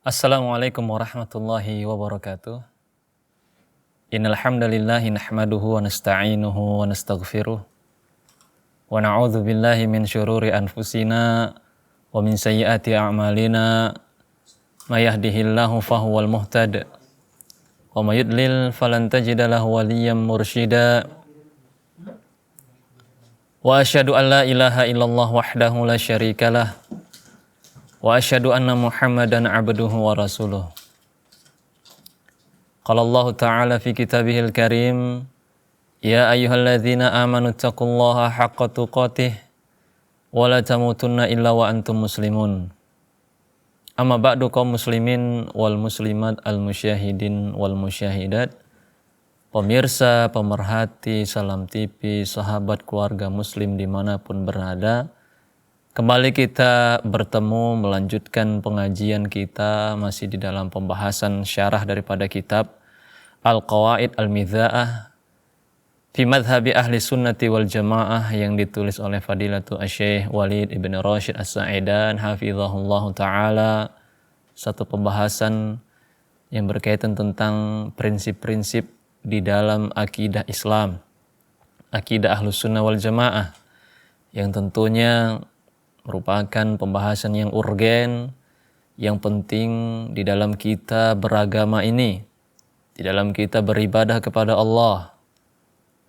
Assalamualaikum warahmatullahi wabarakatuh. Innal hamdalillahi nahmaduhu wa nasta'inuhu wa nastaghfiruh. Wa na'udzu billahi min syururi anfusina wa min sayyiati a'malina. May yahdihillahu fahuwal muhtad wa may yudlil falan tajida lahu waliyyan mursyida. Wa asyhadu an la ilaha illallah wahdahu la syarikalah. Wa asyhadu anna Muhammadan abduhu wa rasuluh. Qala Allah Ta'ala fi kitabihil karim, ya ayyuhalladzina amanu taqullaha haqqa tuqatih wa la tamutunna illa wa antum muslimun. Amma ba'du kaum muslimin wal muslimat al musyahidin wal musyahidat. Pemirsa, pemerhati, Salam TV, sahabat keluarga muslim dimanapun berada. Kembali kita bertemu melanjutkan pengajian kita masih di dalam pembahasan syarah daripada kitab Al-Qawaid Al-Midha'ah fi Madhabi Ahli Sunnati wal Jamaah yang ditulis oleh Fadilatu Asy-Syaikh Walid Ibn Rashid As-Sa'idan hafizahullahu ta'ala. Satu pembahasan yang berkaitan tentang prinsip-prinsip di dalam akidah Islam, akidah Ahlus Sunnah wal Jamaah, yang tentunya merupakan pembahasan yang urgen, yang penting di dalam kita beragama ini, di dalam kita beribadah kepada Allah.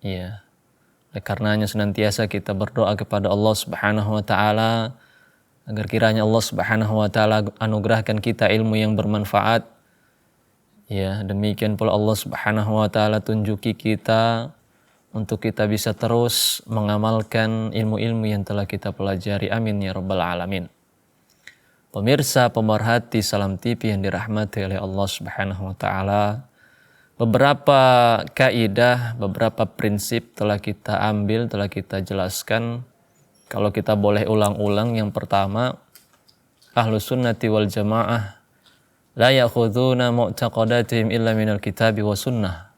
Ya, oleh karenanya senantiasa kita berdoa kepada Allah Subhanahu wa Ta'ala agar kiranya Allah Subhanahu wa Ta'ala anugerahkan kita ilmu yang bermanfaat. Ya, demikian pula Allah Subhanahu wa Ta'ala tunjuki kita untuk kita bisa terus mengamalkan ilmu-ilmu yang telah kita pelajari. Amin ya rabbal alamin. Pemirsa, pemerhati Salam TV yang dirahmati oleh Allah Subhanahu wa Ta'ala, beberapa kaidah, beberapa prinsip telah kita ambil, telah kita jelaskan. Kalau kita boleh ulang-ulang, yang pertama, Ahlus Sunnati wal Jamaah la ya'khuduna mu'taqadatihim illa minal kitabi wa sunnah.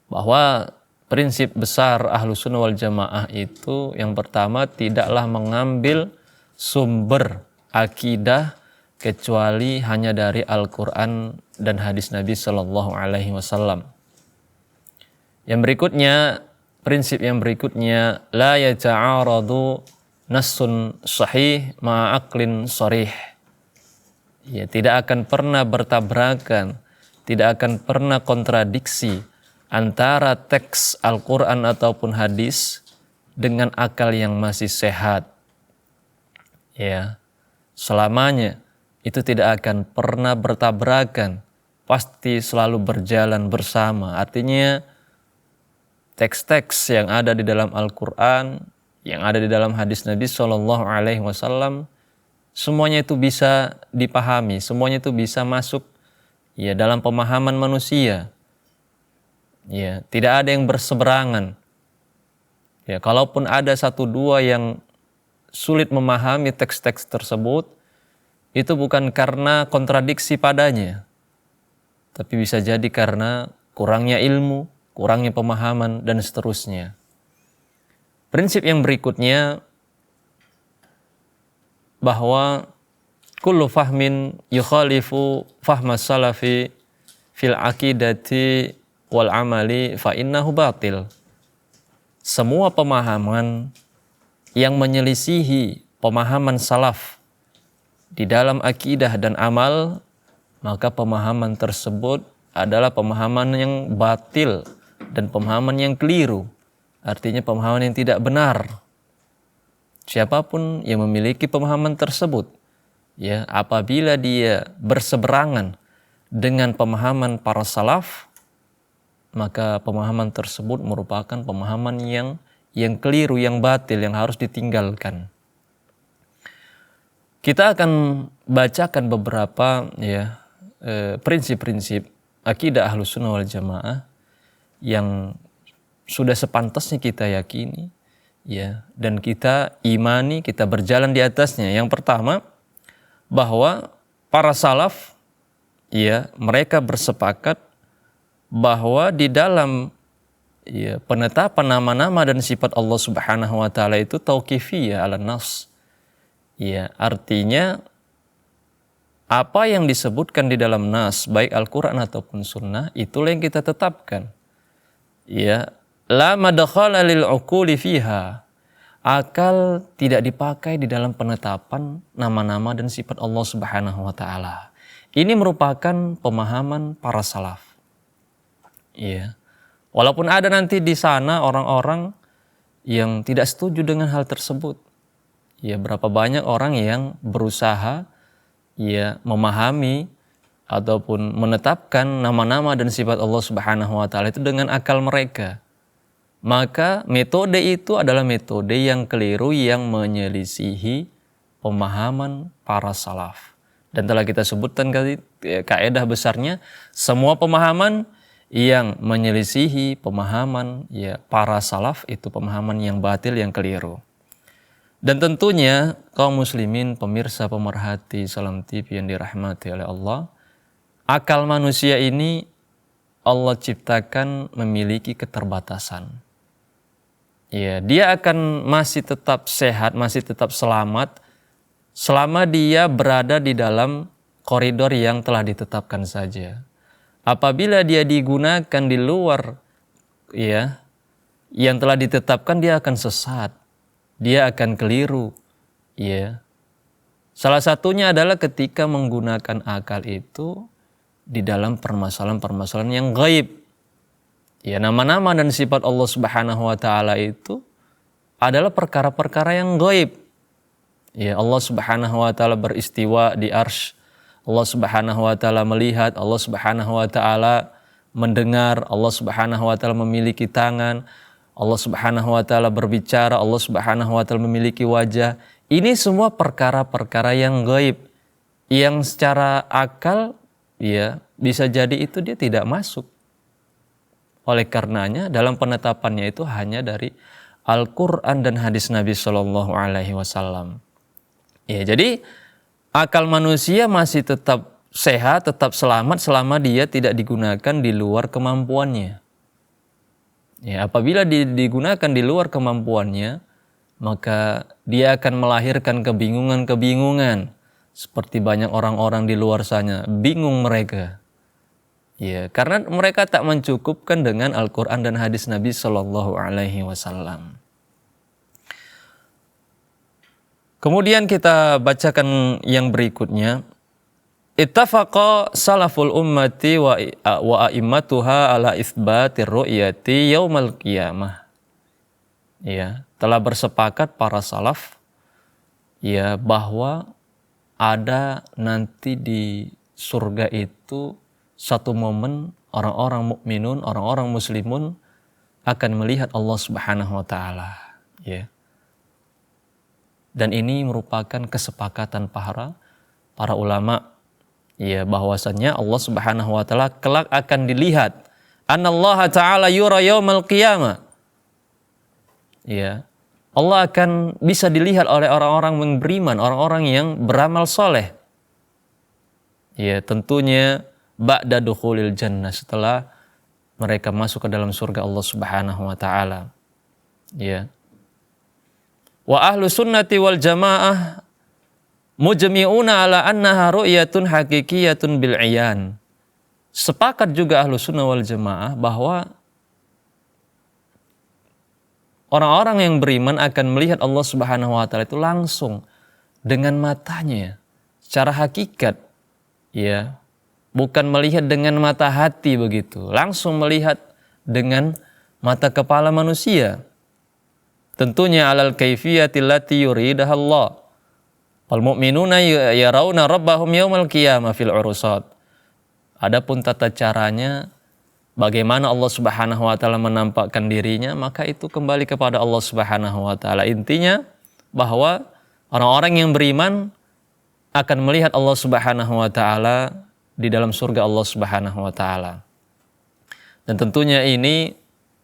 Bahwa prinsip besar Ahlus Sunnah wal Jamaah itu yang pertama, tidaklah mengambil sumber akidah kecuali hanya dari Al-Quran dan hadis Nabi Sallallahu Alaihi Wasallam. Yang berikutnya, prinsip yang berikutnya, la yata'aradu nassun sahih ma'aqlin sharih. Ya, tidak akan pernah bertabrakan, tidak akan pernah kontradiksi antara teks Al-Quran ataupun hadis dengan akal yang masih sehat. Ya, selamanya itu tidak akan pernah bertabrakan, pasti selalu berjalan bersama. Artinya teks-teks yang ada di dalam Al-Quran, yang ada di dalam hadis Nabi Shallallahu Alaihi Wasallam, semuanya itu bisa dipahami, semuanya itu bisa masuk ya dalam pemahaman manusia. Ya, tidak ada yang berseberangan. Ya, kalaupun ada satu dua yang sulit memahami teks-teks tersebut, itu bukan karena kontradiksi padanya, tapi bisa jadi karena kurangnya ilmu, kurangnya pemahaman, dan seterusnya. Prinsip yang berikutnya, bahwa kullu fahmin yukhalifu fahmas salafi fil aqidati wal amali fa innahu batil. Semua pemahaman yang menyelisihi pemahaman salaf di dalam akidah dan amal, maka pemahaman tersebut adalah pemahaman yang batil dan pemahaman yang keliru. Artinya pemahaman yang tidak benar. Siapapun yang memiliki pemahaman tersebut, ya, apabila dia berseberangan dengan pemahaman para salaf, maka pemahaman tersebut merupakan pemahaman yang keliru, yang batil, yang harus ditinggalkan. Kita akan bacakan beberapa ya prinsip-prinsip akidah Ahlus Sunnah wal Jamaah yang sudah sepantasnya kita yakini, ya, dan kita imani, kita berjalan di atasnya. Yang pertama, bahwa para salaf, ya, mereka bersepakat bahwa di dalam ya, penetapan nama-nama dan sifat Allah Subhanahu wa Ta'ala itu tauqifiyah ala nas. Ya, artinya Apa yang disebutkan di dalam nas, baik Al-Quran ataupun Sunnah, itulah yang kita tetapkan. Ya, la madkhala lil uquli fiha. Akal tidak dipakai di dalam penetapan nama-nama dan sifat Allah Subhanahu wa taala. Ini merupakan pemahaman para salaf. Ya. Walaupun ada nanti di sana orang-orang yang tidak setuju dengan hal tersebut. Ya, berapa banyak orang yang berusaha ya memahami ataupun menetapkan nama-nama dan sifat Allah Subhanahu wa taala itu dengan akal mereka. Maka metode itu adalah metode yang keliru yang menyelisihi pemahaman para salaf. Dan telah kita sebutkan kaidah besarnya, semua pemahaman yang menyelisihi pemahaman ya para salaf itu pemahaman yang batil, yang keliru. Dan tentunya kaum muslimin, pemirsa pemerhati Salam TV yang dirahmati oleh Allah, akal manusia ini Allah ciptakan memiliki keterbatasan. Ya, dia akan masih tetap sehat, masih tetap selamat selama dia berada di dalam koridor yang telah ditetapkan saja. Apabila dia digunakan di luar ya yang telah ditetapkan, dia akan sesat. Dia akan keliru. Ya. Salah satunya adalah ketika menggunakan akal itu di dalam permasalahan-permasalahan yang gaib. Ya, nama-nama dan sifat Allah Subhanahu wa taala itu adalah perkara-perkara yang gaib. Ya, Allah Subhanahu wa taala beristiwa di arsy. Allah Subhanahu wa taala melihat, Allah Subhanahu wa taala mendengar, Allah Subhanahu wa taala memiliki tangan, Allah Subhanahu wa taala berbicara, Allah Subhanahu wa taala memiliki wajah. Ini semua perkara-perkara yang gaib yang secara akal ya bisa jadi itu dia tidak masuk. Oleh karenanya dalam penetapannya itu hanya dari Al-Quran dan hadis Nabi Shallallahu Alaihi Wasallam. Ya, jadi akal manusia masih tetap sehat, tetap selamat selama dia tidak digunakan di luar kemampuannya. Ya, apabila digunakan di luar kemampuannya, maka dia akan melahirkan kebingungan-kebingungan. Seperti banyak orang-orang di luar sana, bingung mereka. Ya, karena mereka tak mencukupkan dengan Al-Quran dan hadis Nabi Shallallahu Alaihi Wasallam. Kemudian kita bacakan yang berikutnya. Ittafaqa salaful ummati wa a'immatuha ala itsbatir ru'yati yaumal qiyamah. Ya, telah bersepakat para salaf ya bahwa ada nanti di surga itu satu momen orang-orang mukminun, orang-orang muslimun akan melihat Allah Subhanahu wa taala, ya. Dan ini merupakan kesepakatan para ulama, ya, bahwasannya Allah Subhanahu wa taala kelak akan dilihat. Anallaha ta'ala yura yaumal qiyamah. Ya. Allah akan bisa dilihat oleh orang-orang yang beriman, orang-orang yang beramal soleh. Ya, tentunya ba'da dukhulil jannah, setelah mereka masuk ke dalam surga Allah Subhanahu wa taala. Ya. Wa ahlu sunnati wal jamaah mujmi'una ala annaha ru'yatun haqiqiyatun bil iyan. Sepakat juga ahlu sunnah wal jamaah bahwa orang-orang yang beriman akan melihat Allah Subhanahu wa taala itu langsung dengan matanya secara hakikat, ya. Bukan melihat dengan mata hati begitu, langsung melihat dengan mata kepala manusia. Tentunya alal kaifiyati allati yuridaha Allah. Wal mu'minuna yarawna rabbahum yaumal qiyamah fil urusat. Adapun tata caranya bagaimana Allah Subhanahu wa taala menampakkan dirinya, maka itu kembali kepada Allah Subhanahu wa taala. Intinya bahwa orang-orang yang beriman akan melihat Allah Subhanahu wa taala di dalam surga Allah Subhanahu wa taala. Dan tentunya ini,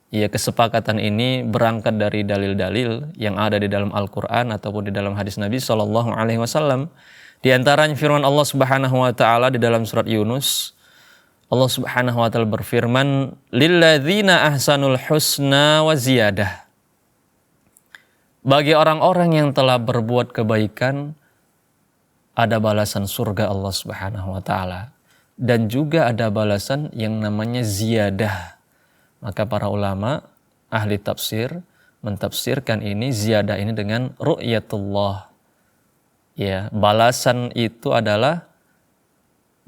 ya, kesepakatan ini berangkat dari dalil-dalil yang ada di dalam Al-Qur'an ataupun di dalam hadis Nabi sallallahu alaihi wasallam. Di antaranya firman Allah Subhanahu wa taala di dalam surat Yunus. Allah Subhanahu wa taala berfirman, "Lilladzina ahsanul husna wa ziyadah." Bagi orang-orang yang telah berbuat kebaikan, ada balasan surga Allah Subhanahu wa taala dan juga ada balasan yang namanya ziyadah. Maka para ulama ahli tafsir mentafsirkan ini ziyadah ini dengan ru'yatullah. Ya, balasan itu adalah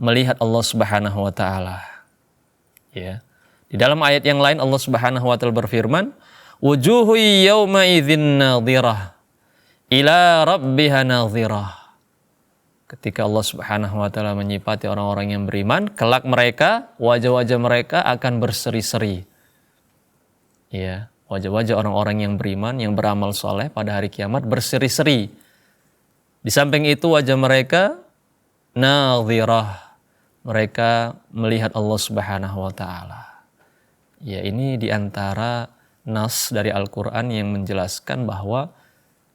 melihat Allah Subhanahu wa taala. Ya. Di dalam ayat yang lain Allah Subhanahu wa taala berfirman, "Wujuhu yawma idzin nadhirah ila rabbiha nadhirah." Ketika Allah Subhanahu wa taala menyifati orang-orang yang beriman, kelak mereka, wajah-wajah mereka akan berseri-seri. Ya, wajah-wajah orang-orang yang beriman, yang beramal soleh pada hari kiamat berseri-seri. Di samping itu wajah mereka nadhirah. Mereka melihat Allah Subhanahu wa taala. Ya, ini diantara nas dari Al-Quran yang menjelaskan bahwa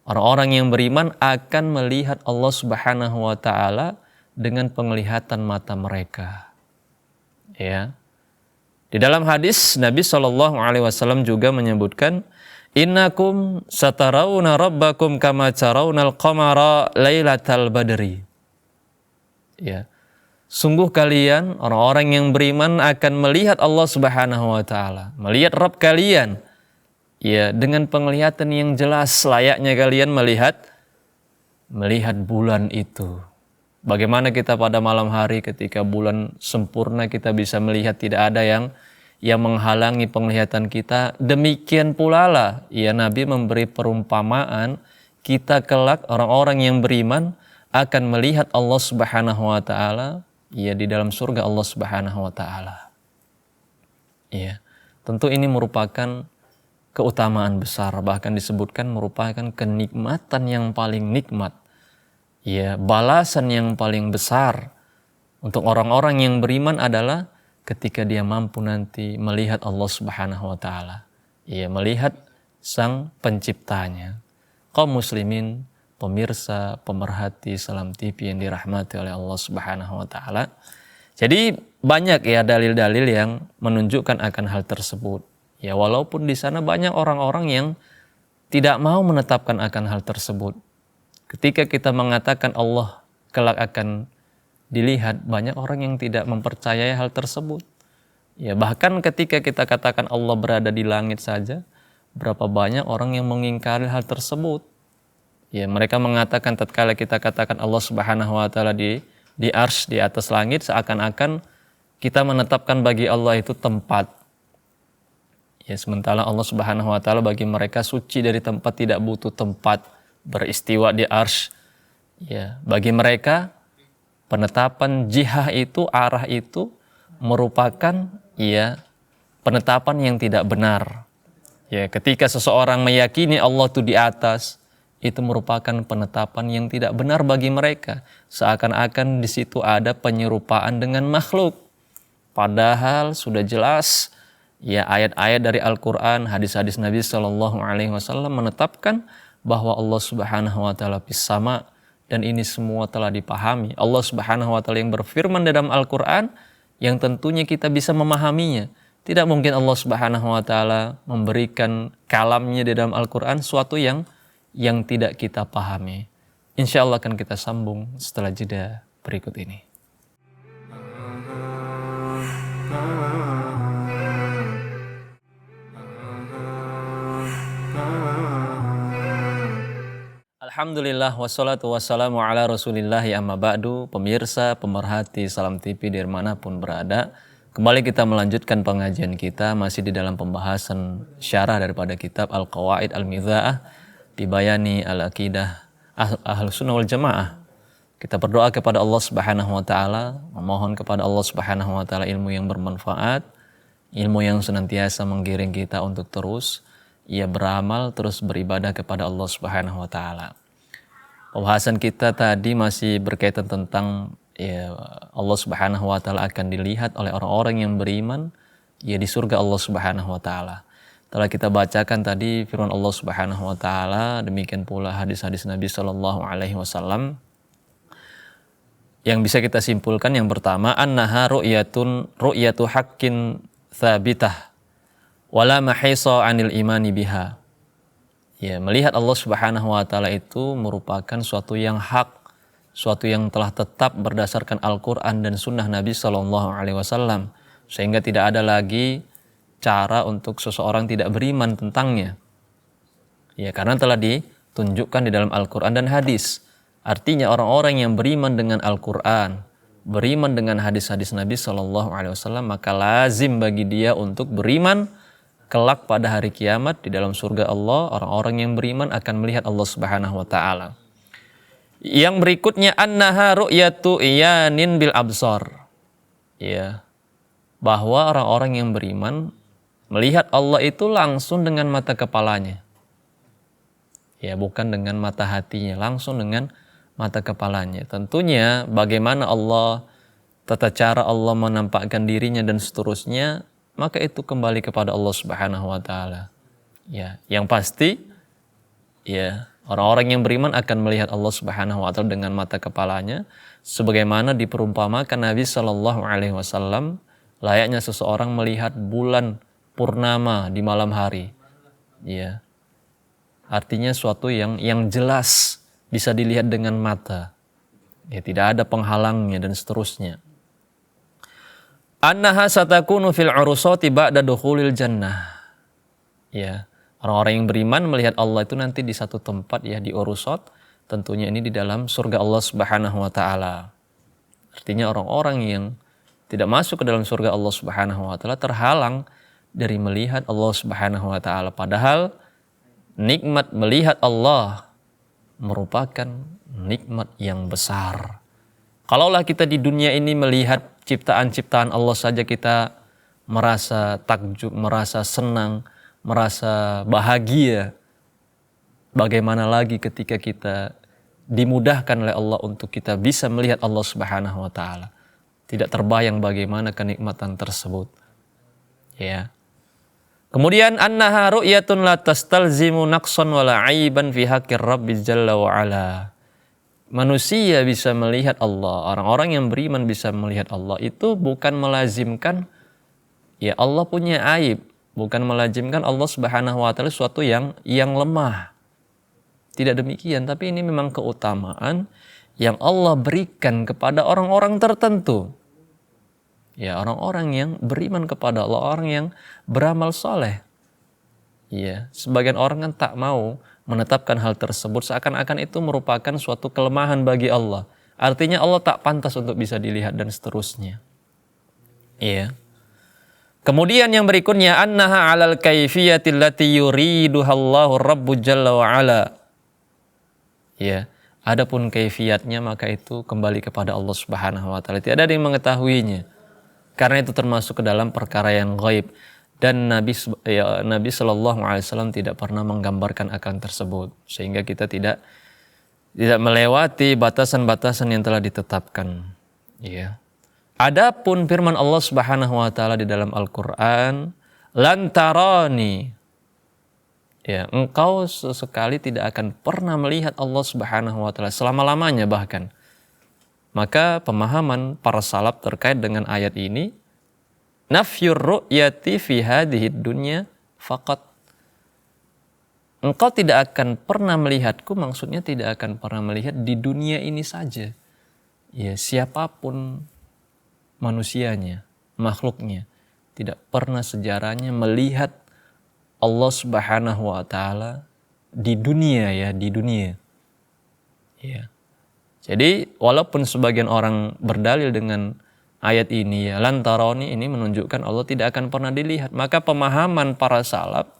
orang-orang yang beriman akan melihat Allah Subhanahu wa taala dengan penglihatan mata mereka. Ya. Di dalam hadis Nabi SAW juga menyebutkan, "Innakum satarawna rabbakum kama tarawnal qamara lailatal badri." Ya. Sungguh kalian orang-orang yang beriman akan melihat Allah Subhanahu wa taala, melihat Rabb kalian. Ya, dengan penglihatan yang jelas layaknya kalian melihat bulan itu. Bagaimana kita pada malam hari ketika bulan sempurna kita bisa melihat tidak ada yang menghalangi penglihatan kita. Demikian pula lah ya Nabi memberi perumpamaan kita kelak orang-orang yang beriman akan melihat Allah Subhanahu wa taala ya di dalam surga Allah Subhanahu wa taala. Ya, tentu ini merupakan keutamaan besar, bahkan disebutkan merupakan kenikmatan yang paling nikmat. Ya, balasan yang paling besar untuk orang-orang yang beriman adalah ketika dia mampu nanti melihat Allah Subhanahu wa taala. Ya, melihat Sang Penciptanya. Kaum muslimin, pemirsa, pemerhati Salam TV yang dirahmati oleh Allah Subhanahu wa taala. Jadi banyak ya dalil-dalil yang menunjukkan akan hal tersebut. Ya, walaupun di sana banyak orang-orang yang tidak mau menetapkan akan hal tersebut. Ketika kita mengatakan Allah kelak akan dilihat, banyak orang yang tidak mempercayai hal tersebut. Ya, bahkan ketika kita katakan Allah berada di langit saja, berapa banyak orang yang mengingkari hal tersebut. Ya, mereka mengatakan tatkala kita katakan Allah Subhanahu wa taala di arsy, di atas langit, seakan-akan kita menetapkan bagi Allah itu tempat. Ya, sementara Allah Subhanahu wa taala bagi mereka suci dari tempat, tidak butuh tempat, beristiwa di arsy. Ya, bagi mereka penetapan jihah itu, arah itu merupakan ya penetapan yang tidak benar. Ya, ketika seseorang meyakini Allah itu di atas, itu merupakan penetapan yang tidak benar bagi mereka. Seakan-akan di situ ada penyerupaan dengan makhluk. Padahal sudah jelas ya ayat-ayat dari Al-Quran, hadis-hadis Nabi SAW menetapkan bahwa Allah Subhanahu wa taala fis sama, dan ini semua telah dipahami. Allah Subhanahu wa taala yang berfirman dalam Al-Quran yang tentunya kita bisa memahaminya. Tidak mungkin Allah Subhanahu wa taala memberikan kalamnya di dalam Al-Quran suatu yang tidak kita pahami. Insya Allah akan kita sambung setelah jeda berikut ini. Alhamdulillah wassalatu wassalamu ala rasulillahi amma ba'du. Pemirsa, pemerhati Salam TV dimanapun berada, kembali kita melanjutkan pengajian kita masih di dalam pembahasan syarah daripada kitab Al-Qawaid Al-Miza'ah Bibayani Al-Aqidah Ahlus Sunnah wal Jamaah. Kita berdoa kepada Allah Subhanahu wa taala, memohon kepada Allah Subhanahu wa taala ilmu yang bermanfaat, ilmu yang senantiasa menggiring kita untuk terus beramal, terus beribadah kepada Allah Subhanahu wa taala. Pembahasan kita tadi masih berkaitan tentang Allah Subhanahu wa taala akan dilihat oleh orang-orang yang beriman di surga Allah Subhanahu wa taala. Telah kita bacakan tadi firman Allah Subhanahu wa taala, demikian pula hadis-hadis Nabi sallallahu alaihi wasallam. Yang bisa kita simpulkan yang pertama, annaha ru'yatu haqqin tsabitah wala mahisa 'anil imani biha. Ya, melihat Allah Subhanahu wa taala itu merupakan suatu yang hak, suatu yang telah tetap berdasarkan Al-Quran dan Sunnah Nabi Sallallahu Alaihi Wasallam, sehingga tidak ada lagi cara untuk seseorang tidak beriman tentangnya. Ya, karena telah ditunjukkan di dalam Al-Quran dan hadis. Artinya orang-orang yang beriman dengan Al-Quran, beriman dengan hadis-hadis Nabi Sallallahu Alaihi Wasallam, maka lazim bagi dia untuk beriman kelak pada hari kiamat di dalam surga Allah. Orang-orang yang beriman akan melihat Allah Subhanahu Wa Taala. Yang berikutnya annaha ru'yatu iyanin bil absar. Ya, bahwa orang-orang yang beriman melihat Allah itu langsung dengan mata kepalanya. Ya, bukan dengan mata hatinya, langsung dengan mata kepalanya. Tentunya bagaimana Allah, tata cara Allah menampakkan dirinya dan seterusnya, maka itu kembali kepada Allah Subhanahu Wa Taala. Ya, yang pasti, ya, orang-orang yang beriman akan melihat Allah Subhanahu Wa Taala dengan mata kepalanya, sebagaimana diperumpamakan Nabi Sallallahu Alaihi Wasallam, layaknya seseorang melihat bulan purnama di malam hari. Ya, artinya suatu yang jelas bisa dilihat dengan mata. Ya, tidak ada penghalangnya dan seterusnya. Annaha satakunu fil urusati ba'da dukhulil jannah. Ya, orang-orang yang beriman melihat Allah itu nanti di satu tempat, ya, di urusat, tentunya ini di dalam surga Allah Subhanahu Wa Taala. Artinya orang-orang yang tidak masuk ke dalam surga Allah Subhanahu Wa Taala terhalang dari melihat Allah Subhanahu Wa Taala. Padahal nikmat melihat Allah merupakan nikmat yang besar. Kalaulah kita di dunia ini melihat ciptaan-ciptaan Allah saja kita merasa takjub, merasa senang, merasa bahagia, bagaimana lagi ketika kita dimudahkan oleh Allah untuk kita bisa melihat Allah Subhanahu Wa Taala. Tidak terbayang bagaimana kenikmatan tersebut. Ya. Kemudian annaha ru'yatun la tastalzimu naqsan wala aiban fi haqqir rabbi jalla wa ala. Manusia bisa melihat Allah, orang-orang yang beriman bisa melihat Allah itu bukan melazimkan, ya, Allah punya aib, bukan melazimkan Allah Subhanahu Wa Taala suatu yang lemah. Tidak demikian, tapi ini memang keutamaan yang Allah berikan kepada orang-orang tertentu. Ya, orang-orang yang beriman kepada Allah, orang yang beramal soleh. Ya, sebagian orang kan tak mau menetapkan hal tersebut, seakan-akan itu merupakan suatu kelemahan bagi Allah. Artinya Allah tak pantas untuk bisa dilihat dan seterusnya. Iya. Kemudian yang berikutnya annaha 'alal kaifiyatil lati yuriduhallahu rabbu jalla wa ala. Ya, adapun kaifiatnya maka itu kembali kepada Allah Subhanahu Wa Taala. Tidak ada yang mengetahuinya. Karena itu termasuk ke dalam perkara yang gaib. Dan Nabi Sallallahu Alaihi Wasallam tidak pernah menggambarkan akan tersebut, sehingga kita tidak melewati batasan-batasan yang telah ditetapkan. Ya. Adapun firman Allah Subhanahu Wa Taala di dalam Al-Quran, lantarani, ya, engkau sesekali tidak akan pernah melihat Allah Subhanahu Wa Taala selama-lamanya bahkan. Maka pemahaman para salaf terkait dengan ayat ini, nafyur ru'yati fi hadhihi dunya faqat. Engkau tidak akan pernah melihatku, maksudnya tidak akan pernah melihat di dunia ini saja. Ya, siapapun manusianya, makhluknya, tidak pernah sejarahnya melihat Allah Subhanahu Wa Taala di dunia, ya, di dunia. Ya. Jadi walaupun sebagian orang berdalil dengan ayat ini, ya, lantaroni, ini menunjukkan Allah tidak akan pernah dilihat. Maka pemahaman para salaf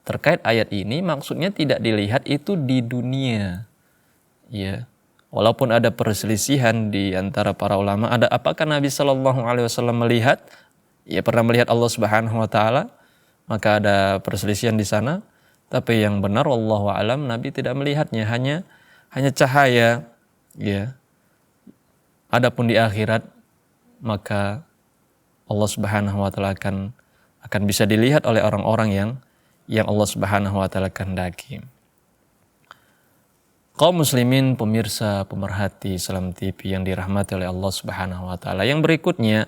terkait ayat ini maksudnya tidak dilihat itu di dunia. Ya. Walaupun ada perselisihan di antara para ulama, ada apakah Nabi Sallallahu Alaihi Wasallam melihat, ya, pernah melihat Allah Subhanahu Wa Taala, maka ada perselisihan di sana. Tapi yang benar wallahu a'lam, Nabi tidak melihatnya, hanya cahaya. Ya. Adapun di akhirat maka Allah Subhanahu Wa Taala akan bisa dilihat oleh orang-orang yang Allah Subhanahu Wa Taala kehendaki. Kaum muslimin, pemirsa, pemerhati Salam TV yang dirahmati oleh Allah Subhanahu Wa Taala. Yang berikutnya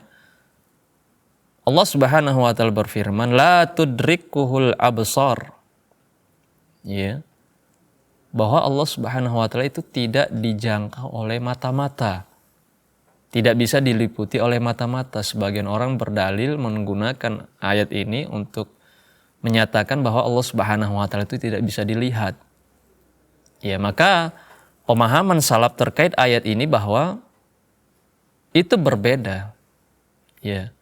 Allah Subhanahu Wa Taala berfirman, la tudrikuhul absar. Ya. bahwa Allah Subhanahu wa taala itu tidak dijangkau oleh mata-mata. Tidak bisa diliputi oleh mata-mata. Sebagian orang berdalil menggunakan ayat ini untuk menyatakan bahwa Allah Subhanahu wa taala itu tidak bisa dilihat. Ya, maka pemahaman salaf terkait ayat ini bahwa itu berbeda. Ya.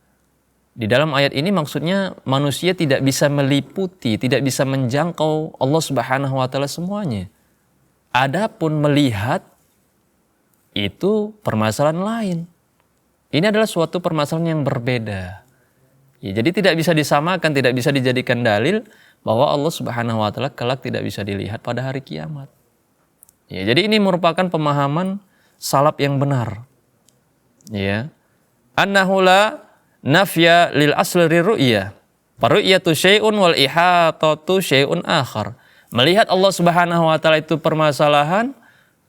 Di dalam ayat ini maksudnya manusia tidak bisa meliputi, tidak bisa menjangkau Allah Subhanahu wa taala semuanya. Adapun melihat itu permasalahan lain. Ini adalah suatu permasalahan yang berbeda. Ya, jadi tidak bisa disamakan, tidak bisa dijadikan dalil bahwa Allah Subhanahu wa taala kelak tidak bisa dilihat pada hari kiamat. Ya, jadi ini merupakan pemahaman salaf yang benar. Ya. Annahu la nafya lil asli ru'yah. Faru'yatu syai'un wal ihatatu syai'un akhar. Melihat Allah Subhanahu wa taala itu permasalahan,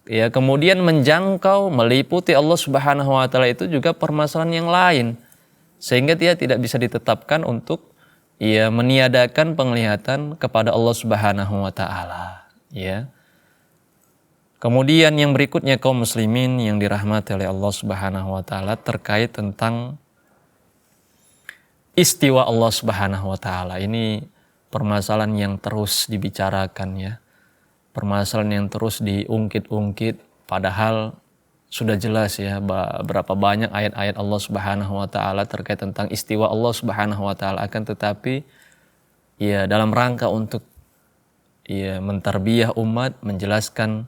ya, kemudian menjangkau, meliputi Allah Subhanahu wa taala itu juga permasalahan yang lain. Sehingga dia tidak bisa ditetapkan untuk ya meniadakan penglihatan kepada Allah Subhanahu wa taala, ya. Kemudian yang berikutnya kaum muslimin yang dirahmati oleh Allah Subhanahu wa taala terkait tentang istiwa Allah Subhanahu wa taala. Ini permasalahan yang terus dibicarakan, ya. Permasalahan yang terus diungkit-ungkit padahal sudah jelas, ya, berapa banyak ayat-ayat Allah Subhanahu wa taala terkait tentang istiwa Allah Subhanahu wa taala, akan tetapi ya dalam rangka untuk ya mentarbiyah umat, menjelaskan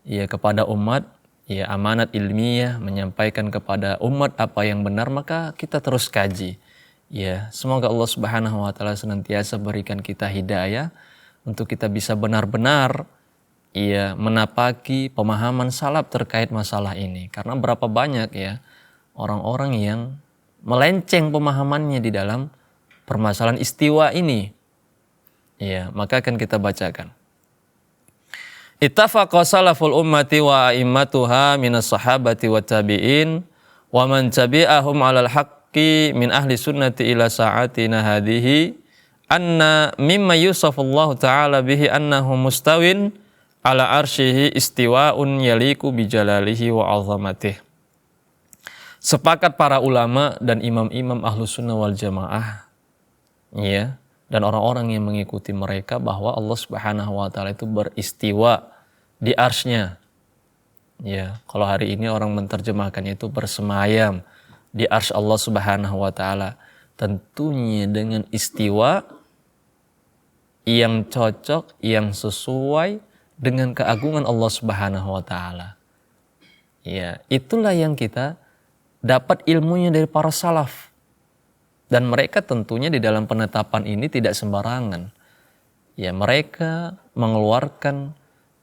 ya kepada umat ya amanat ilmiah, menyampaikan kepada umat apa yang benar, maka kita terus kaji. Ya, semoga Allah Subhanahu wa taala senantiasa berikan kita hidayah untuk kita bisa benar-benar ya menapaki pemahaman salaf terkait masalah ini. Karena berapa banyak ya orang-orang yang melenceng pemahamannya di dalam permasalahan istiwa ini. Ya, maka akan kita bacakan. Ittafaqa salaful ummati wa a'immatuha minas sahabati wa tabi'in wa man tabi'ahum 'alal haqqi min ahli sunnati ila sa'atina hadhihi anna mimma yusafullahu ta'ala bihi annahu mustawin ala arsyihi istiwa'un yaliku bijalalihi wa 'azamatih. Sepakat para ulama dan imam-imam ahlu sunnah wal jamaah, ya, dan orang-orang yang mengikuti mereka bahwa Allah Subhanahu wa taala itu beristiwa di arsy-Nya. Ya, kalau hari ini orang menerjemahkannya itu bersemayam di arsy Allah Subhanahu wa taala. Tentunya dengan istiwa yang cocok, yang sesuai dengan keagungan Allah Subhanahu wa taala. Ya, itulah yang kita dapat ilmunya dari para salaf. Dan mereka tentunya di dalam penetapan ini tidak sembarangan. Ya, mereka mengeluarkan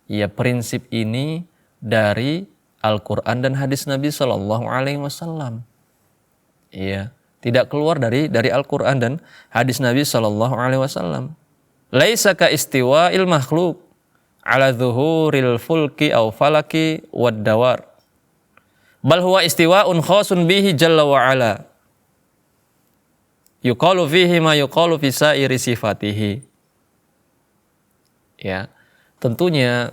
ya prinsip ini dari Al-Quran dan hadis Nabi Sallallahu Alaihi Wasallam. Ya, tidak keluar dari Al-Quran dan hadis Nabi Sallallahu Alaihi Wasallam. Laisa ka istiwa'il makhluk ala zuhuril fulki aw falaki wad dawar. Bal huwa istiwa'un khasun bihi jalla wa ala. Yuqalu fihi ma yuqalu fi sa'iri sifatihi. Ya, tentunya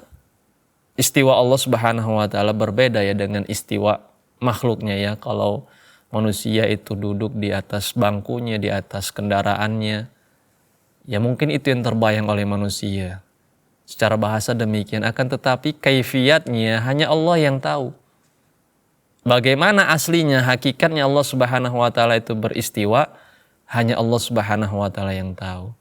istiwa Allah Subhanahu wa taala berbeda ya dengan istiwa makhluknya, ya. Kalau manusia itu duduk di atas bangkunya, di atas kendaraannya, ya mungkin itu yang terbayang oleh manusia. Secara bahasa demikian, akan tetapi kaifiyatnya hanya Allah yang tahu. Bagaimana aslinya, hakikatnya Allah Subhanahu wa taala itu beristiwa, hanya Allah Subhanahu wa taala yang tahu.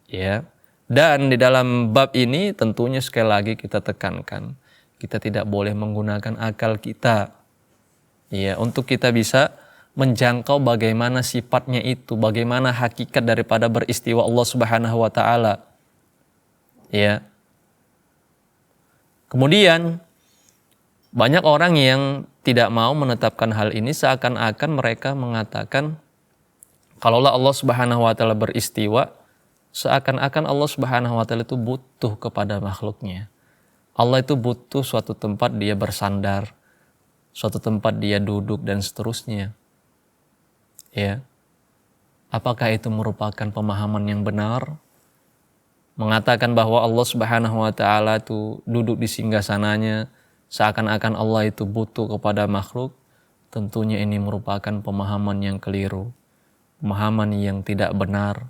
Ya. Dan di dalam bab ini tentunya sekali lagi kita tekankan, kita tidak boleh menggunakan akal kita, ya, untuk kita bisa menjangkau bagaimana sifatnya itu, bagaimana hakikat daripada beristiwa Allah Subhanahu wa taala. Ya. Kemudian banyak orang yang tidak mau menetapkan hal ini, seakan-akan mereka mengatakan kalaulah Allah Subhanahu wa taala beristiwa, seakan-akan Allah Subhanahu wa taala itu butuh kepada makhluknya. Allah itu butuh suatu tempat dia bersandar, suatu tempat dia duduk dan seterusnya. Ya. Apakah itu merupakan pemahaman yang benar? mengatakan bahwa Allah Subhanahu wa taala itu duduk di singgasananya seakan-akan Allah itu butuh kepada makhluk, tentunya ini merupakan pemahaman yang keliru, pemahaman yang tidak benar.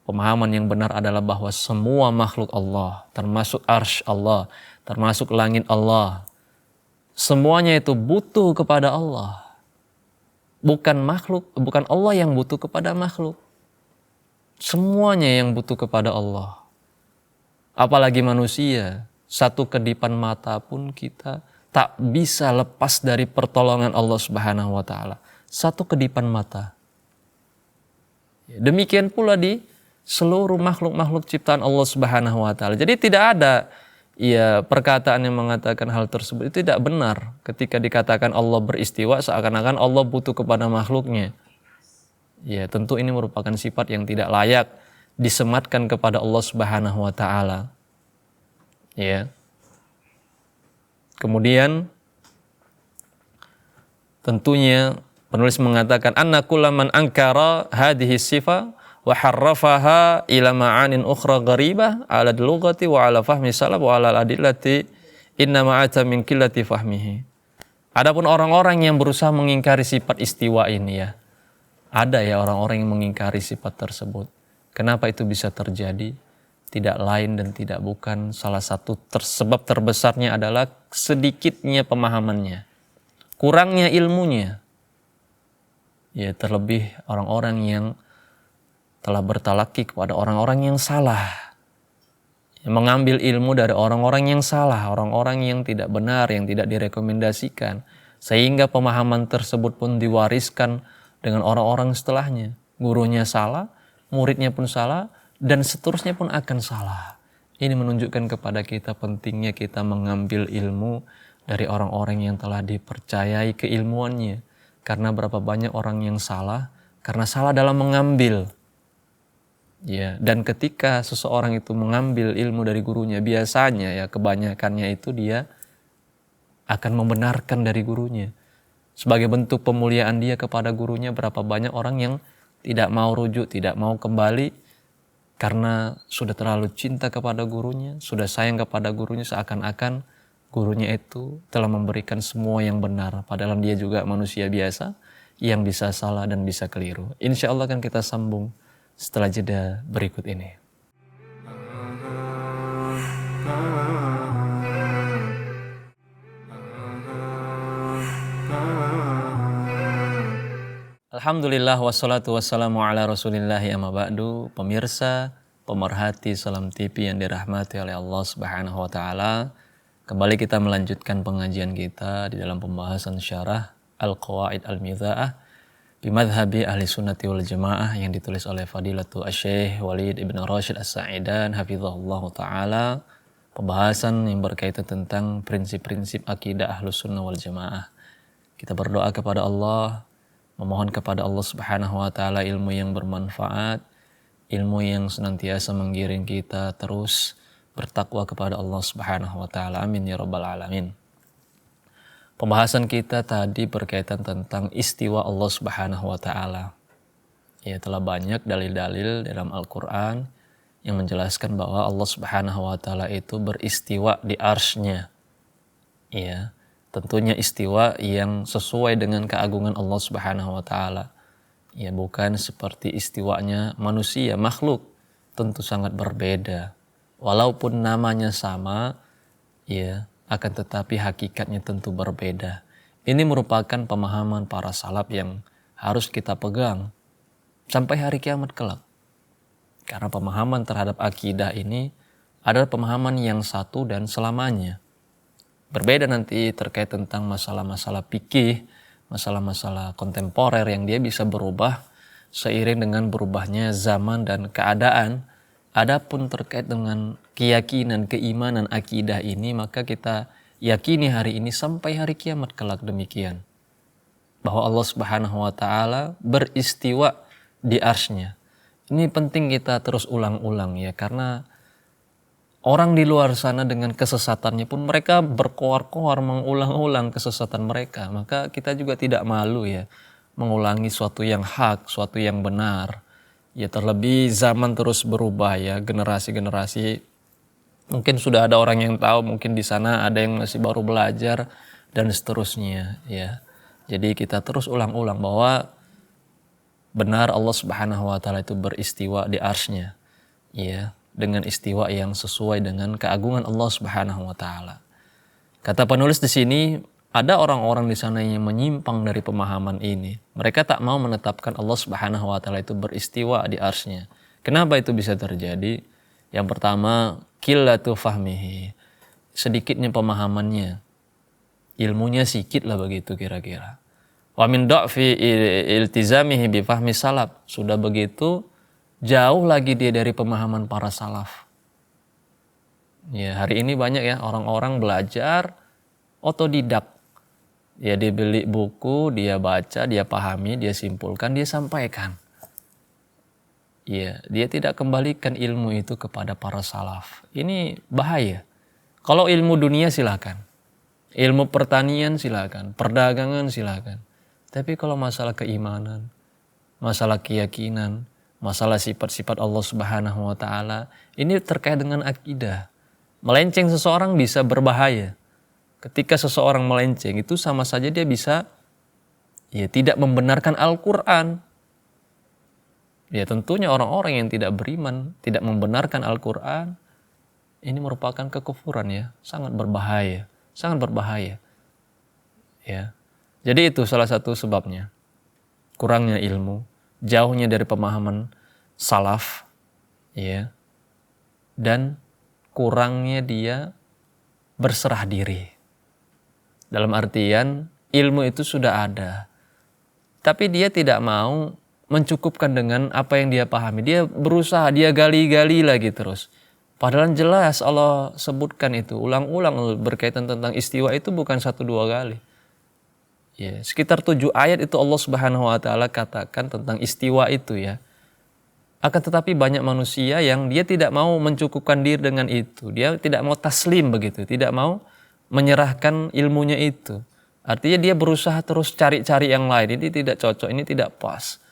Pemahaman yang benar adalah bahwa semua makhluk Allah, termasuk arsy Allah, termasuk langit Allah, semuanya itu butuh kepada Allah. Bukan makhluk, bukan Allah yang butuh kepada makhluk. Semuanya yang butuh kepada Allah. Apalagi manusia, satu kedipan mata pun kita tak bisa lepas dari pertolongan Allah Subhanahu wa taala. Satu kedipan mata. Demikian pula di seluruh makhluk-makhluk ciptaan Allah Subhanahu wa taala. Jadi tidak ada perkataan yang mengatakan hal tersebut itu tidak benar. Ketika dikatakan Allah beristiwa seakan-akan Allah butuh kepada makhluknya. Ya, tentu ini merupakan sifat yang tidak layak disematkan kepada Allah Subhanahu wa taala. Ya. Kemudian tentunya penulis mengatakan anna kullaman ankara hadhihi sifah wa harrafaha ila ma'anin ukhra gharibah ala lughati wa ala fahmi salaf wa ala adillati inna ma'ata min qillati fahmihi. Adapun orang-orang yang berusaha mengingkari sifat istiwa ini ya. Ada ya orang-orang yang mengingkari sifat tersebut. Kenapa itu bisa terjadi? Tidak lain dan tidak bukan salah satu sebab terbesarnya adalah sedikitnya pemahamannya. Kurangnya ilmunya. Ya, terlebih orang-orang yang telah bertalaki kepada orang-orang yang salah, yang mengambil ilmu dari orang-orang yang salah, orang-orang yang tidak benar, yang tidak direkomendasikan, sehingga pemahaman tersebut pun diwariskan dengan orang-orang setelahnya. Gurunya salah, muridnya pun salah, dan seterusnya pun akan salah. Ini menunjukkan kepada kita pentingnya kita mengambil ilmu dari orang-orang yang telah dipercayai keilmuannya. Karena berapa banyak orang yang salah, karena salah dalam mengambil. Ya, dan ketika seseorang itu mengambil ilmu dari gurunya, biasanya ya kebanyakannya itu dia akan membenarkan dari gurunya. Sebagai bentuk pemuliaan dia kepada gurunya, berapa banyak orang yang tidak mau rujuk, tidak mau kembali karena sudah terlalu cinta kepada gurunya, sudah sayang kepada gurunya, seakan-akan gurunya itu telah memberikan semua yang benar, padahal dia juga manusia biasa yang bisa salah dan bisa keliru. Insya Allah akan kita sambung setelah jeda berikut ini. Alhamdulillah wassalatu wassalamu ala rasulillahi amma ba'du. Pemirsa, pemerhati Salam TV yang dirahmati oleh Allah Subhanahu wa taala. Kembali kita melanjutkan pengajian kita di dalam pembahasan syarah Al-Qawaid Al-Mitha'ah bimadhabi ahli sunnati wal jamaah yang ditulis oleh Fadilatu Asy-Syaikh Walid Ibn Rashid As-Sa'idan hafizahullahu ta'ala. Pembahasan yang berkaitan tentang prinsip-prinsip akidah Ahlus Sunnah wal Jamaah. Kita berdoa kepada Allah, memohon kepada Allah Subhanahu wa taala ilmu yang bermanfaat, ilmu yang senantiasa menggiring kita terus bertakwa kepada Allah Subhanahu wa taala. Amin ya rabbal alamin. Pembahasan kita tadi berkaitan tentang istiwa Allah Subhanahu wa taala. Ya, telah banyak dalil-dalil dalam Al-Qur'an yang menjelaskan bahwa Allah Subhanahu wa taala itu beristiwa di arsy-Nya. Ya, tentunya istiwa yang sesuai dengan keagungan Allah Subhanahu wa taala. Ya, bukan seperti istiwanya manusia, makhluk. Tentu sangat berbeda. Walaupun namanya sama, ya, akan tetapi hakikatnya tentu berbeda. Ini merupakan pemahaman para salaf yang harus kita pegang sampai hari kiamat kelak. Karena pemahaman terhadap akidah ini adalah pemahaman yang satu dan selamanya. Berbeda nanti terkait tentang masalah-masalah fikih, masalah-masalah kontemporer yang dia bisa berubah seiring dengan berubahnya zaman dan keadaan. Adapun terkait dengan keyakinan, keimanan, akidah ini, maka kita yakini hari ini sampai hari kiamat kelak demikian. Bahwa Allah Subhanahu wa taala beristiwa di arsy-Nya. Ini penting kita terus ulang-ulang ya, karena orang di luar sana dengan kesesatannya pun mereka berkoar-koar mengulang-ulang kesesatan mereka. Maka kita juga tidak malu ya mengulangi suatu yang hak, suatu yang benar. Ya terlebih zaman terus berubah ya, generasi-generasi mungkin sudah ada orang yang tahu, mungkin di sana ada yang masih baru belajar dan seterusnya ya. Jadi kita terus ulang-ulang bahwa benar Allah Subhanahu wa taala itu beristiwa di arsy-Nya. Ya, dengan istiwa yang sesuai dengan keagungan Allah Subhanahu wa taala. Kata penulis di sini, ada orang-orang di sana yang menyimpang dari pemahaman ini. Mereka tak mau menetapkan Allah Subhanahu wa taala itu beristiwa di arsy-Nya. Kenapa itu bisa terjadi? Yang pertama, qillatu fahmihi. Sedikitnya pemahamannya. Ilmunya sedikit lah begitu kira-kira. Wa min da'fi iltizamihi bi fahmi salaf. Sudah begitu, jauh lagi dia dari pemahaman para salaf. Ya, hari ini banyak ya orang-orang belajar otodidak. Ya, dia beli buku, dia baca, dia pahami, dia simpulkan, dia sampaikan. Ya, dia tidak kembalikan ilmu itu kepada para salaf. Ini bahaya. Kalau ilmu dunia silakan. Ilmu pertanian silakan, perdagangan silakan. Tapi kalau masalah keimanan, masalah keyakinan, masalah sifat-sifat Allah Subhanahu wa taala, ini terkait dengan akidah. Melenceng seseorang bisa berbahaya. Ketika seseorang melenceng itu sama saja dia bisa ya tidak membenarkan Al-Qur'an. Ya tentunya orang-orang yang tidak beriman, tidak membenarkan Al-Qur'an, ini merupakan kekufuran ya, sangat berbahaya, sangat berbahaya. Ya. Jadi itu salah satu sebabnya. Kurangnya ilmu, jauhnya dari pemahaman salaf, ya. Dan kurangnya dia berserah diri. Dalam artian ilmu itu sudah ada, tapi dia tidak mau mencukupkan dengan apa yang dia pahami. Dia berusaha, dia gali-gali lagi terus. Padahal jelas Allah sebutkan itu, ulang-ulang berkaitan tentang istiwa itu bukan 1-2 kali. Ya, sekitar 7 ayat itu Allah Subhanahu wa taala katakan tentang istiwa itu ya. Akan tetapi banyak manusia yang dia tidak mau mencukupkan diri dengan itu. Dia tidak mau taslim begitu, tidak mau menyerahkan ilmunya itu. Artinya dia berusaha terus cari-cari yang lain. Ini tidak cocok, ini tidak pas.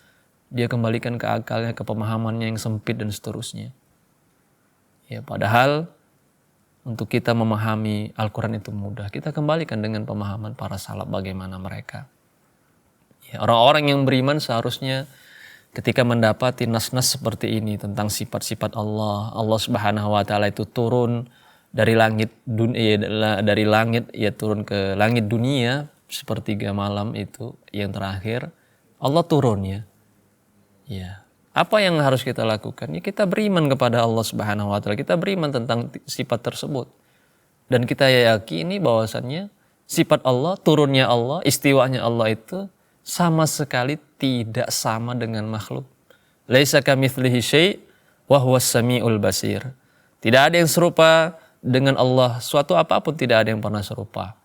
Dia kembalikan ke akalnya, ke pemahamannya yang sempit dan seterusnya. Ya, padahal untuk kita memahami Al-Quran itu mudah. Kita kembalikan dengan pemahaman para salaf bagaimana mereka. Ya, orang-orang yang beriman seharusnya ketika mendapati nas-nas seperti ini tentang sifat-sifat Allah, Allah Subhanahu wa taala itu turun dari langit turun ke langit dunia sepertiga malam itu yang terakhir, Allah turun ya. Ya. Apa yang harus kita lakukan? Ya kita beriman kepada Allah Subhanahu wa taala. Kita beriman tentang sifat tersebut. Dan kita yakini bahwasannya sifat Allah, turunnya Allah, istiwanya Allah itu sama sekali tidak sama dengan makhluk. Laisa kamitslihi syai' wa huwas samiul basir. Tidak ada yang serupa dengan Allah. Suatu apapun tidak ada yang pernah serupa.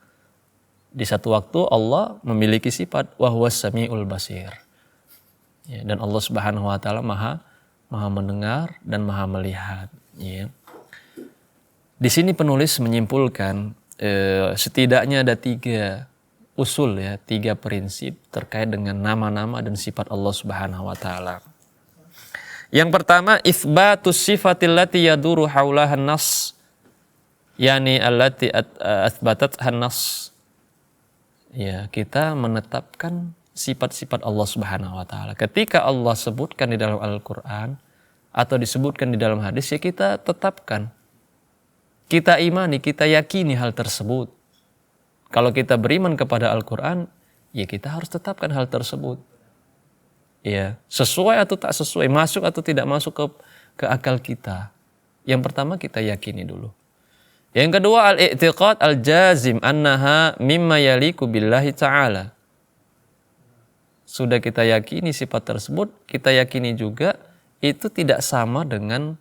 Di satu waktu Allah memiliki sifat wa huwas samiul basir. Ya, dan Allah Subhanahu wa taala maha mendengar dan maha melihat. Ya. Di sini penulis menyimpulkan setidaknya ada 3 usul ya, 3 prinsip terkait dengan nama-nama dan sifat Allah Subhanahu wa taala. Yang pertama, itsbatus sifatil lati yaduru haulahan nas, yani allati atsbatathan nas. Ya, kita menetapkan sifat-sifat Allah Subhanahu wa taala. Ketika Allah sebutkan di dalam Al-Qur'an atau disebutkan di dalam hadis, ya kita tetapkan. Kita imani, kita yakini hal tersebut. Kalau kita beriman kepada Al-Qur'an, ya kita harus tetapkan hal tersebut. Ya, sesuai atau tak sesuai, masuk atau tidak masuk ke akal kita. Yang pertama kita yakini dulu. Yang kedua, al-i'tiqad al-jazim annaha mimma yaliku billahi ta'ala. Sudah kita yakini sifat tersebut, kita yakini juga itu tidak sama dengan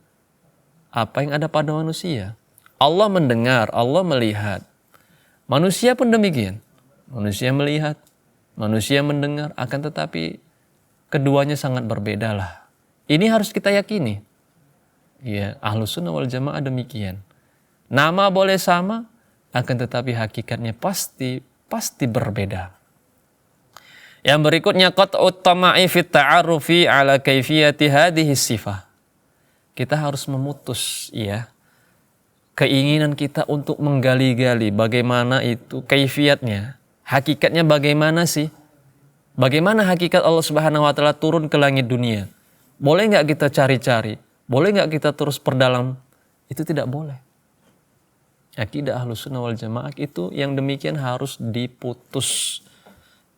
apa yang ada pada manusia. Allah mendengar, Allah melihat. Manusia pun demikian. Manusia melihat, manusia mendengar, akan tetapi keduanya sangat berbeda lah. Ini harus kita yakini. Ya, Ahlus Sunnah wal Jamaah demikian. Nama boleh sama, akan tetapi hakikatnya pasti berbeda. Yang berikutnya qat'ut tama'i fit ta'arrufi ala kaifiyati hadhihi sifah. Kita harus memutus ya keinginan kita untuk menggali-gali bagaimana itu kaifiatnya, hakikatnya bagaimana sih? Bagaimana hakikat Allah Subhanahu wa taala turun ke langit dunia? Boleh nggak kita cari-cari? Boleh nggak kita terus perdalam? Itu tidak boleh. Akidah Ahlussunnah wal Jamaah itu yang demikian harus diputus.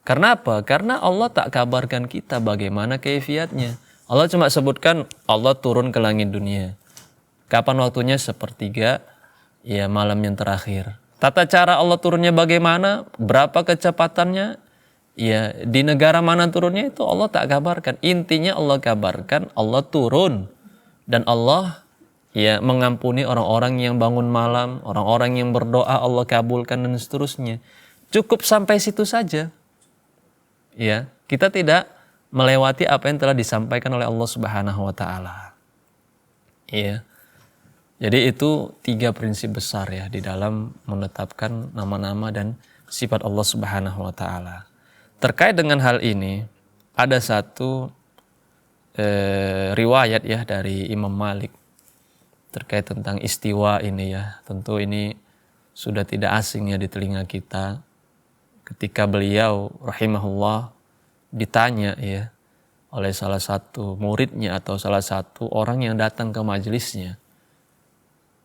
Karena apa? Karena Allah tak kabarkan kita bagaimana kaifiatnya. Allah cuma sebutkan Allah turun ke langit dunia. Kapan waktunya? Sepertiga ya malam yang terakhir. Tata cara Allah turunnya bagaimana? Berapa kecepatannya? Ya di negara mana turunnya itu Allah tak kabarkan. Intinya Allah kabarkan Allah turun. Dan Allah ya mengampuni orang-orang yang bangun malam, orang-orang yang berdoa Allah kabulkan dan seterusnya. Cukup sampai situ saja. Ya, kita tidak melewati apa yang telah disampaikan oleh Allah Subhanahu wa taala. Ya. Jadi itu 3 prinsip besar ya di dalam menetapkan nama-nama dan sifat Allah Subhanahu wa taala. Terkait dengan hal ini ada satu riwayat ya dari Imam Malik terkait tentang istiwa ini ya. Tentu ini sudah tidak asing ya di telinga kita. Ketika beliau rahimahullah ditanya ya oleh salah satu muridnya atau salah satu orang yang datang ke majelisnya.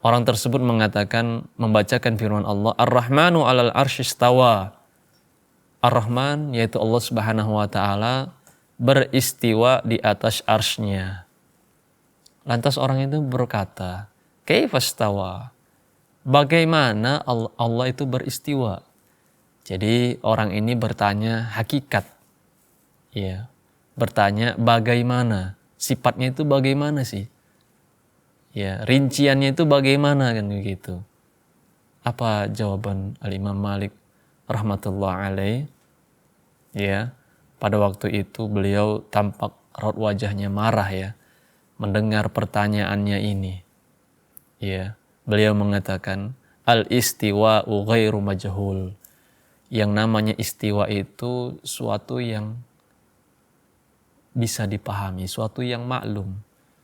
Orang tersebut mengatakan, membacakan firman Allah, Ar-Rahmanu 'alal arsy istawa. Ar-Rahman yaitu Allah Subhanahu wa taala beristiwa di atas arsy-Nya. Lantas orang itu berkata, Kaifastawa? Bagaimana Allah itu beristiwa? Jadi orang ini bertanya hakikat. Ya, bertanya bagaimana? Sifatnya itu bagaimana sih? Ya, rinciannya itu bagaimana kan begitu. Apa jawaban Al-Imam Malik rahmatullah alaih? Ya, pada waktu itu beliau tampak raut wajahnya marah ya mendengar pertanyaannya ini. Ya, beliau mengatakan al-istiwa'u ghairu majhul. Yang namanya istiwa itu suatu yang bisa dipahami, suatu yang maklum,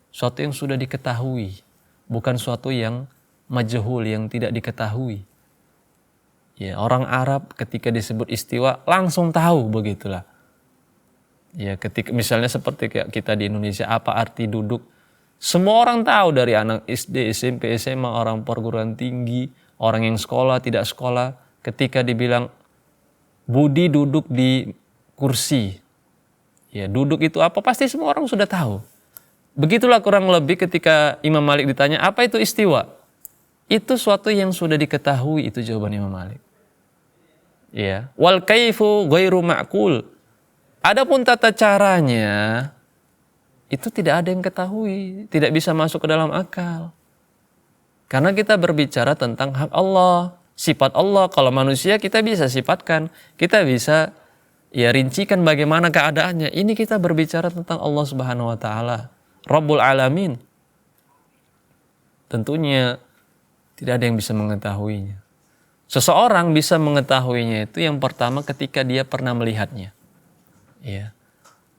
suatu yang sudah diketahui, bukan suatu yang majhul, yang tidak diketahui. Ya, orang Arab ketika disebut istiwa langsung tahu begitulah. Ya, ketika misalnya seperti kita di Indonesia, apa arti duduk? Semua orang tahu, dari anak SD, SMP, SMA, orang perguruan tinggi, orang yang sekolah, tidak sekolah. Ketika dibilang Budi duduk di kursi, ya duduk itu apa? Pasti semua orang sudah tahu. Begitulah kurang lebih ketika Imam Malik ditanya, apa itu istiwa? Itu suatu yang sudah diketahui, itu jawaban Imam Malik. Ya, wal kaifu ghairu ma'qul. Adapun tata caranya itu tidak ada yang ketahui, tidak bisa masuk ke dalam akal. Karena kita berbicara tentang hak Allah, sifat Allah. Kalau manusia kita bisa sifatkan, kita bisa ya rincikan bagaimana keadaannya. Ini kita berbicara tentang Allah Subhanahu wa taala, Rabbul Alamin. Tentunya tidak ada yang bisa mengetahuinya. Seseorang bisa mengetahuinya itu yang pertama ketika dia pernah melihatnya. Ya.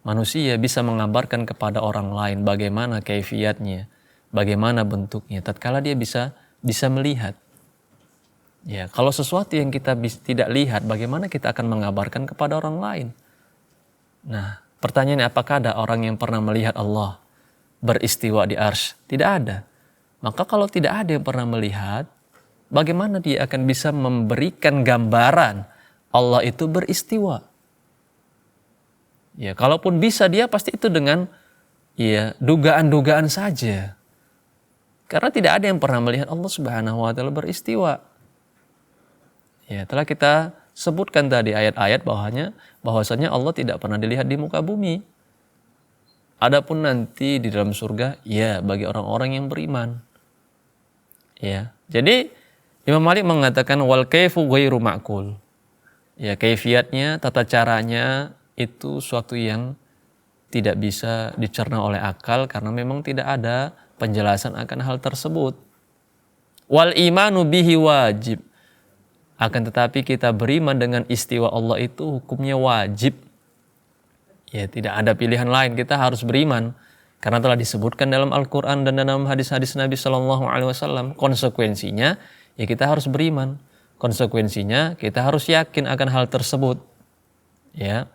Manusia bisa mengabarkan kepada orang lain bagaimana kaifiatnya, bagaimana bentuknya, tatkala dia bisa melihat. Ya, kalau sesuatu yang kita tidak lihat, bagaimana kita akan mengabarkan kepada orang lain? Nah, pertanyaannya, apakah ada orang yang pernah melihat Allah beristiwa di arsy? Tidak ada. Maka kalau tidak ada yang pernah melihat, bagaimana dia akan bisa memberikan gambaran Allah itu beristiwa? Ya, kalaupun bisa, dia pasti itu dengan ya dugaan-dugaan saja. Karena tidak ada yang pernah melihat Allah Subhanahu wa taala beristiwa. Ya, telah kita sebutkan tadi ayat-ayat bahwasanya Allah tidak pernah dilihat di muka bumi. Adapun nanti di dalam surga, ya bagi orang-orang yang beriman. Ya, jadi Imam Malik mengatakan wal kaifu ghairu ma'qul. Ya, kaifiatnya, tata caranya itu suatu yang tidak bisa dicerna oleh akal karena memang tidak ada penjelasan akan hal tersebut. Wal imanu bihi wajib. Akan tetapi kita beriman dengan istiwa Allah itu hukumnya wajib. Ya, tidak ada pilihan lain, kita harus beriman. Karena telah disebutkan dalam Al-Quran dan dalam hadis-hadis Nabi Shallallahu Alaihi Wasallam. Konsekuensinya, ya kita harus beriman. Konsekuensinya, kita harus yakin akan hal tersebut. Ya.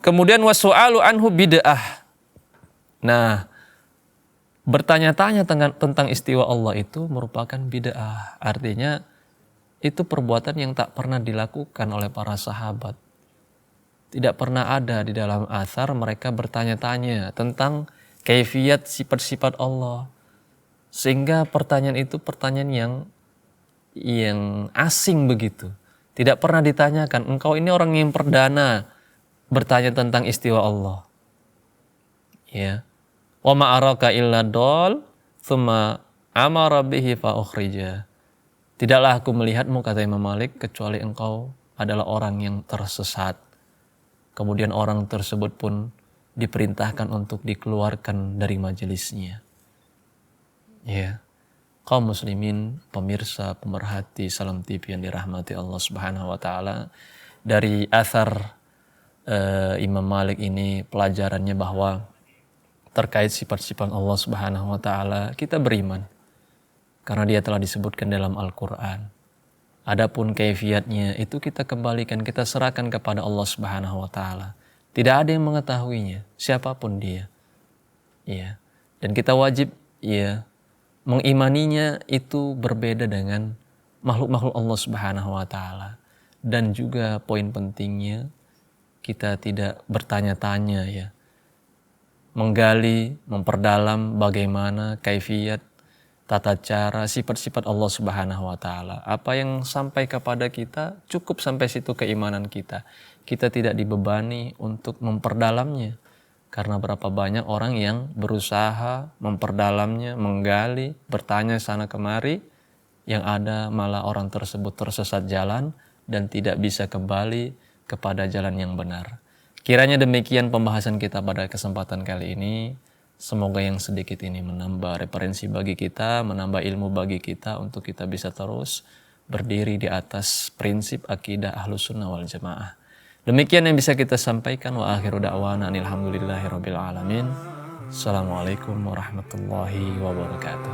Kemudian wasu'alu anhu bid'ah. Nah, bertanya-tanya tentang istiwa Allah itu merupakan bid'ah. Artinya, itu perbuatan yang tak pernah dilakukan oleh para sahabat. Tidak pernah ada di dalam athar mereka bertanya-tanya tentang kaifiyat sifat-sifat Allah. Sehingga pertanyaan itu pertanyaan yang asing begitu. Tidak pernah ditanyakan, engkau ini orang yang perdana bertanya tentang istiwa Allah. Ya. Wa ma araka illa dol thumma amara bihi fa ukhrija. Tidaklah aku melihatmu, kata Imam Malik, kecuali engkau adalah orang yang tersesat. Kemudian orang tersebut pun diperintahkan untuk dikeluarkan dari majelisnya. Ya, kaum muslimin, pemirsa, pemerhati Salam TV yang dirahmati Allah Subhanahu wa taala, dari athar Imam Malik ini pelajarannya bahwa terkait sifat-sifat Allah Subhanahu wa taala kita beriman karena dia telah disebutkan dalam Al-Qur'an. Adapun kaifiatnya itu kita kembalikan, kita serahkan kepada Allah Subhanahu wa taala. Tidak ada yang mengetahuinya, siapapun dia. Ya. Dan kita wajib mengimaninya itu berbeda dengan makhluk-makhluk Allah Subhanahu wa taala. Dan juga poin pentingnya kita tidak bertanya-tanya ya. Menggali, memperdalam bagaimana kaifiat, tata cara, sifat-sifat Allah Subhanahu wa taala. Apa yang sampai kepada kita cukup sampai situ keimanan kita. Kita tidak dibebani untuk memperdalamnya. Karena berapa banyak orang yang berusaha memperdalamnya, menggali, bertanya sana kemari, yang ada malah orang tersebut tersesat jalan dan tidak bisa kembali kepada jalan yang benar. Kiranya demikian pembahasan kita pada kesempatan kali ini. Semoga yang sedikit ini menambah referensi bagi kita, menambah ilmu bagi kita untuk kita bisa terus berdiri di atas prinsip akidah Ahlus Sunnah wal Jamaah. Demikian yang bisa kita sampaikan. Wa akhiru da'wana alhamdulillahirabbil alamin. Assalamualaikum warahmatullahi wabarakatuh.